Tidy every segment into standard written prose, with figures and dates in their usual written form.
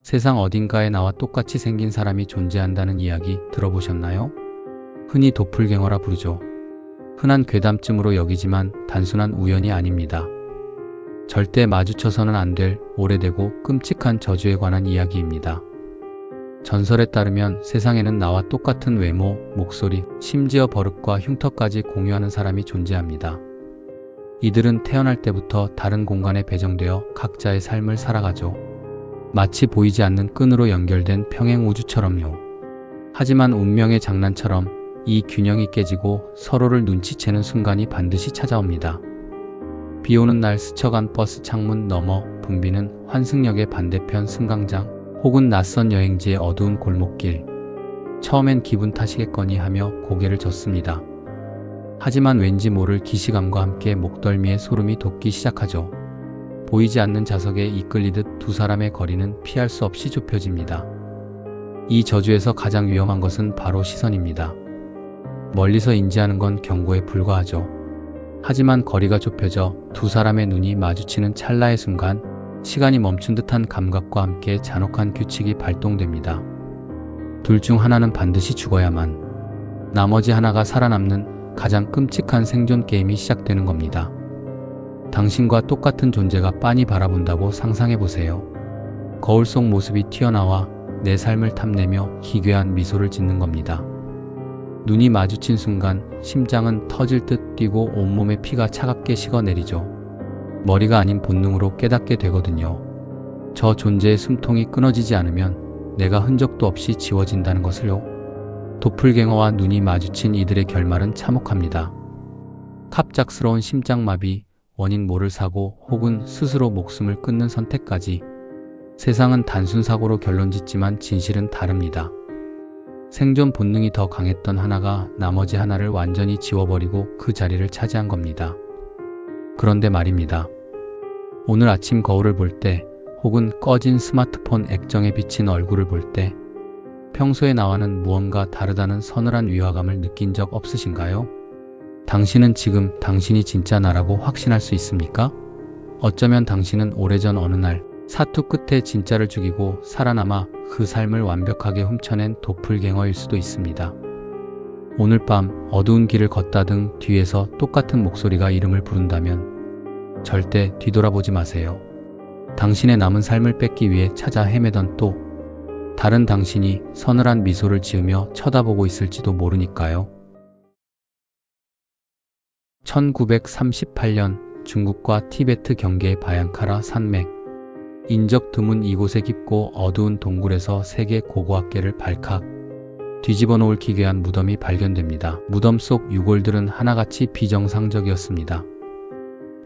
세상 어딘가에 나와 똑같이 생긴 사람이 존재한다는 이야기 들어보셨나요? 흔히 도플갱어라 부르죠. 흔한 괴담쯤으로 여기지만 단순한 우연이 아닙니다. 절대 마주쳐서는 안 될 오래되고 끔찍한 저주에 관한 이야기입니다. 전설에 따르면 세상에는 나와 똑같은 외모, 목소리, 심지어 버릇과 흉터까지 공유하는 사람이 존재합니다. 이들은 태어날 때부터 다른 공간에 배정되어 각자의 삶을 살아가죠. 마치 보이지 않는 끈으로 연결된 평행 우주처럼요. 하지만 운명의 장난처럼 이 균형이 깨지고 서로를 눈치채는 순간이 반드시 찾아옵니다. 비 오는 날 스쳐간 버스 창문 너머 붐비는 환승역의 반대편 승강장 혹은 낯선 여행지의 어두운 골목길. 처음엔 기분 탓이겠거니 하며 고개를 젓습니다. 하지만 왠지 모를 기시감과 함께 목덜미에 소름이 돋기 시작하죠. 보이지 않는 자석에 이끌리듯 두 사람의 거리는 피할 수 없이 좁혀집니다. 이 저주에서 가장 위험한 것은 바로 시선입니다. 멀리서 인지하는 건 경고에 불과하죠. 하지만 거리가 좁혀져 두 사람의 눈이 마주치는 찰나의 순간 시간이 멈춘 듯한 감각과 함께 잔혹한 규칙이 발동됩니다. 둘 중 하나는 반드시 죽어야만, 나머지 하나가 살아남는 가장 끔찍한 생존 게임이 시작되는 겁니다. 당신과 똑같은 존재가 빤히 바라본다고 상상해보세요. 거울 속 모습이 튀어나와 내 삶을 탐내며 기괴한 미소를 짓는 겁니다. 눈이 마주친 순간 심장은 터질 듯 뛰고 온몸에 피가 차갑게 식어내리죠. 머리가 아닌 본능으로 깨닫게 되거든요. 저 존재의 숨통이 끊어지지 않으면 내가 흔적도 없이 지워진다는 것을요. 도플갱어와 눈이 마주친 이들의 결말은 참혹합니다. 갑작스러운 심장마비, 원인 모를 사고 혹은 스스로 목숨을 끊는 선택까지. 세상은 단순 사고로 결론짓지만 진실은 다릅니다. 생존 본능이 더 강했던 하나가 나머지 하나를 완전히 지워버리고 그 자리를 차지한 겁니다. 그런데 말입니다. 오늘 아침 거울을 볼 때 혹은 꺼진 스마트폰 액정에 비친 얼굴을 볼 때 평소의 나와는 무언가 다르다는 서늘한 위화감을 느낀 적 없으신가요? 당신은 지금 당신이 진짜 나라고 확신할 수 있습니까? 어쩌면 당신은 오래전 어느 날 사투 끝에 진짜를 죽이고 살아남아 그 삶을 완벽하게 훔쳐낸 도플갱어일 수도 있습니다. 오늘 밤 어두운 길을 걷다 등 뒤에서 똑같은 목소리가 이름을 부른다면 절대 뒤돌아보지 마세요. 당신의 남은 삶을 뺏기 위해 찾아 헤매던 또 다른 당신이 서늘한 미소를 지으며 쳐다보고 있을지도 모르니까요. 1938년 중국과 티베트 경계의 바양카라 산맥. 인적 드문 이곳의 깊고 어두운 동굴에서 세계 고고학계를 발칵 뒤집어 놓을 기괴한 무덤이 발견됩니다. 무덤 속 유골들은 하나같이 비정상적이었습니다.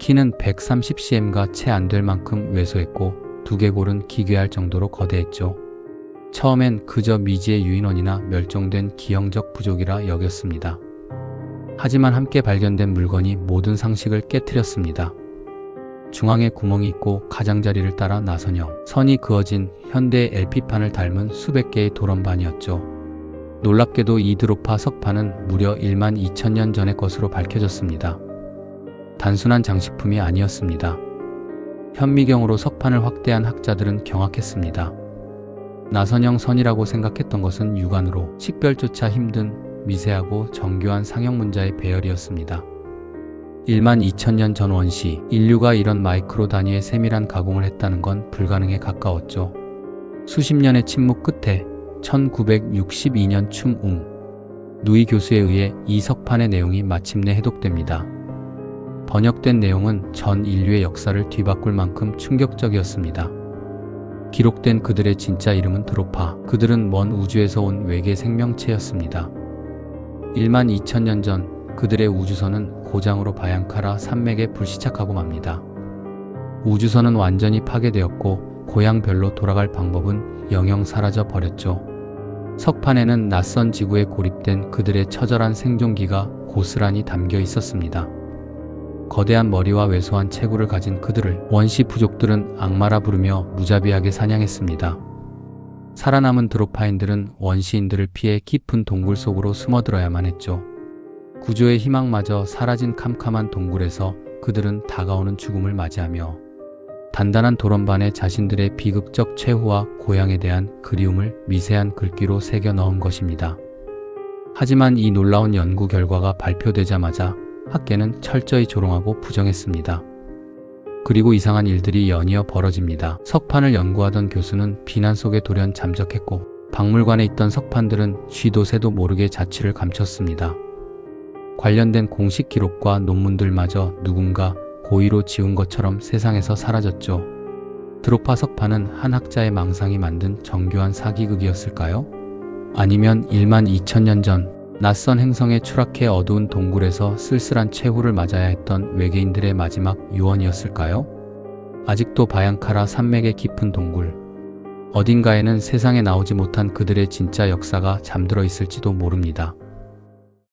키는 130cm가 채 안 될 만큼 왜소했고 두개골은 기괴할 정도로 거대했죠. 처음엔 그저 미지의 유인원이나 멸종된 기형적 부족이라 여겼습니다. 하지만 함께 발견된 물건이 모든 상식을 깨트렸습니다. 중앙에 구멍이 있고 가장자리를 따라 나선형, 선이 그어진 현대의 LP판을 닮은 수백 개의 돌원반이었죠. 놀랍게도 이 드로파 석판은 무려 12,000년 전의 것으로 밝혀졌습니다. 단순한 장식품이 아니었습니다. 현미경으로 석판을 확대한 학자들은 경악했습니다. 나선형 선이라고 생각했던 것은 육안으로 식별조차 힘든 미세하고 정교한 상형 문자의 배열이었습니다. 12,000년 전 원시, 인류가 이런 마이크로 단위의 세밀한 가공을 했다는 건 불가능에 가까웠죠. 수십 년의 침묵 끝에 1962년 춤웅 누이 교수에 의해 이 석판의 내용이 마침내 해독됩니다. 번역된 내용은 전 인류의 역사를 뒤바꿀 만큼 충격적이었습니다. 기록된 그들의 진짜 이름은 드로파, 그들은 먼 우주에서 온 외계 생명체였습니다. 12,000년 전 그들의 우주선은 고장으로 바양카라 산맥에 불시착하고 맙니다. 우주선은 완전히 파괴되었고 고향별로 돌아갈 방법은 영영 사라져 버렸죠. 석판에는 낯선 지구에 고립된 그들의 처절한 생존기가 고스란히 담겨 있었습니다. 거대한 머리와 왜소한 체구를 가진 그들을 원시 부족들은 악마라 부르며 무자비하게 사냥했습니다. 살아남은 드로파인들은 원시인들을 피해 깊은 동굴 속으로 숨어들어야만 했죠. 구조의 희망마저 사라진 캄캄한 동굴에서 그들은 다가오는 죽음을 맞이하며 단단한 도런반에 자신들의 비극적 최후와 고향에 대한 그리움을 미세한 글귀로 새겨 넣은 것입니다. 하지만 이 놀라운 연구 결과가 발표되자마자 학계는 철저히 조롱하고 부정했습니다. 그리고 이상한 일들이 연이어 벌어집니다. 석판을 연구하던 교수는 비난 속에 돌연 잠적했고 박물관에 있던 석판들은 쥐도 새도 모르게 자취를 감췄습니다. 관련된 공식 기록과 논문들마저 누군가 고의로 지운 것처럼 세상에서 사라졌죠. 드로파 석판은 한 학자의 망상이 만든 정교한 사기극이었을까요? 아니면 1만 2천년 전 낯선 행성에 추락해 어두운 동굴에서 쓸쓸한 최후를 맞아야 했던 외계인들의 마지막 유언이었을까요? 아직도 바양카라 산맥의 깊은 동굴, 어딘가에는 세상에 나오지 못한 그들의 진짜 역사가 잠들어 있을지도 모릅니다.